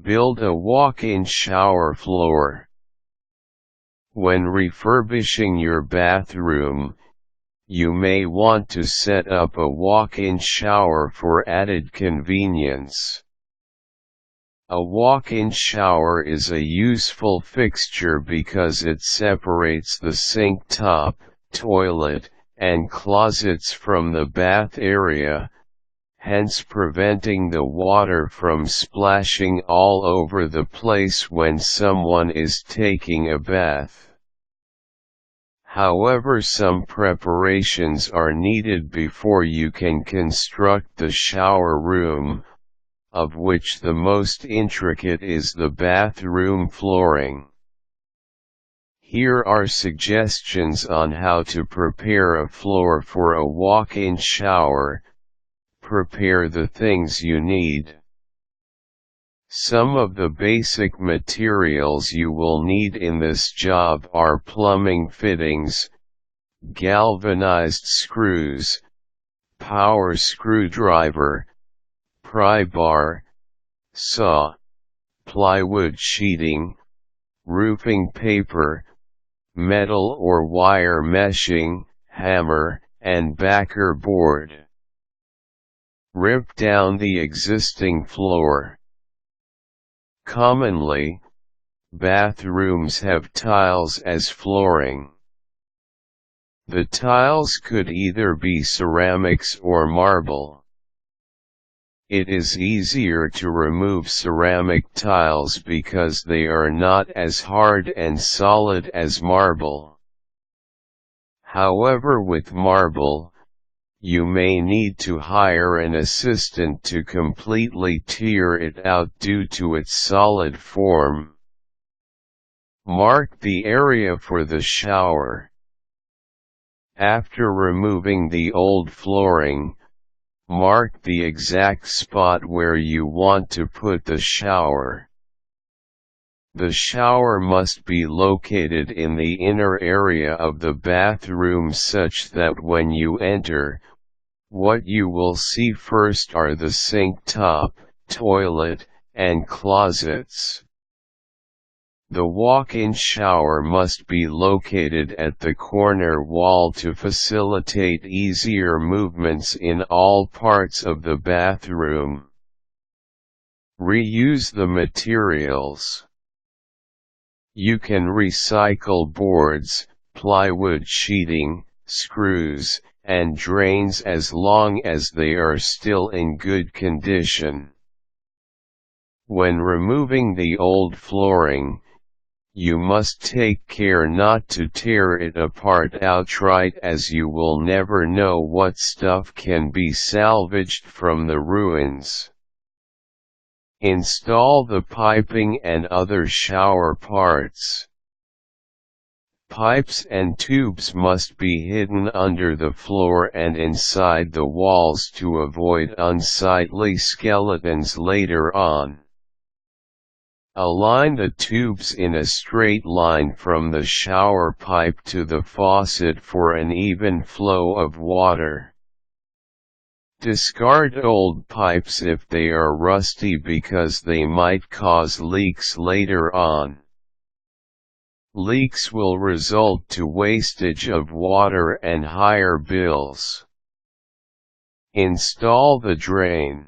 Build a walk-in shower floor. When refurbishing your bathroom, you may want to set up a walk-in shower for added convenience. A walk-in shower is a useful fixture because it separates the sink top, toilet, and closets from the bath area, hence preventing the water from splashing all over the place when someone is taking a bath. However, some preparations are needed before you can construct the shower room, of which the most intricate is the bathroom flooring. Here are suggestions on how to prepare a floor for a walk-in shower. Prepare the things you need. Some of the basic materials you will need in this job are plumbing fittings, galvanized screws, power screwdriver, pry bar, saw, plywood sheeting, roofing paper, metal or wire meshing, hammer, and backer board. Rip down the existing floor. Commonly, bathrooms have tiles as flooring. The tiles could either be ceramics or marble. It is easier to remove ceramic tiles because they are not as hard and solid as marble. However, with marble, you may need to hire an assistant to completely tear it out due to its solid form. Mark the area for the shower. After removing the old flooring, mark the exact spot where you want to put the shower. The shower must be located in the inner area of the bathroom such that when you enter, what you will see first are the sink top, toilet, and closets. The walk-in shower must be located at the corner wall to facilitate easier movements in all parts of the bathroom. Reuse the materials. You can recycle boards, plywood sheeting, screws, and drains as long as they are still in good condition. When removing the old flooring, you must take care not to tear it apart outright, as you will never know what stuff can be salvaged from the ruins. Install the piping and other shower parts. Pipes and tubes must be hidden under the floor and inside the walls to avoid unsightly skeletons later on. Align the tubes in a straight line from the shower pipe to the faucet for an even flow of water. Discard old pipes if they are rusty because they might cause leaks later on. Leaks will result to wastage of water and higher bills. Install the drain.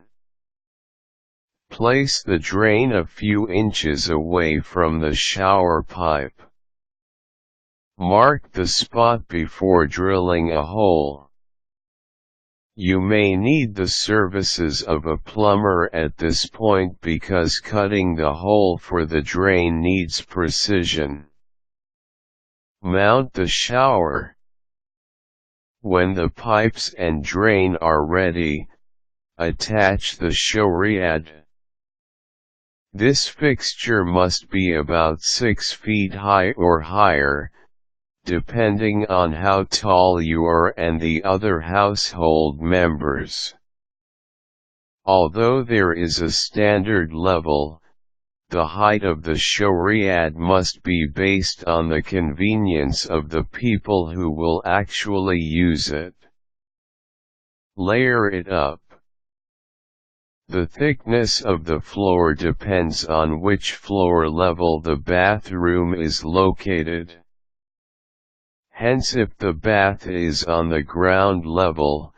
Place the drain a few inches away from the shower pipe. Mark the spot before drilling a hole. You may need the services of a plumber at this point because cutting the hole for the drain needs precision. Mount the shower. When the pipes and drain are ready, attach the showerhead. This fixture must be about 6 feet high or higher, depending on how tall you are and the other household members. Although there is a standard level, the height of the showerhead must be based on the convenience of the people who will actually use it. Layer it up. The thickness of the floor depends on which floor level the bathroom is located. Hence, if the bath is on the ground level,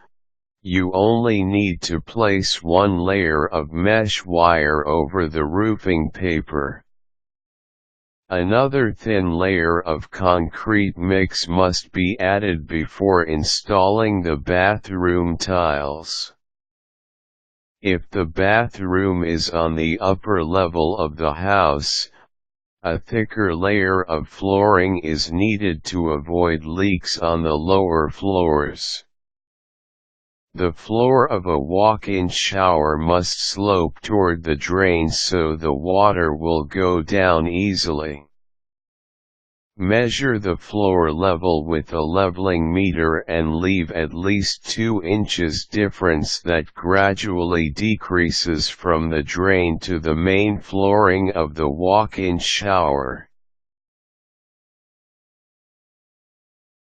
you only need to place one layer of mesh wire over the roofing paper. Another thin layer of concrete mix must be added before installing the bathroom tiles. If the bathroom is on the upper level of the house, a thicker layer of flooring is needed to avoid leaks on the lower floors. The floor of a walk-in shower must slope toward the drain so the water will go down easily. Measure the floor level with a leveling meter and leave at least 2 inches difference that gradually decreases from the drain to the main flooring of the walk-in shower.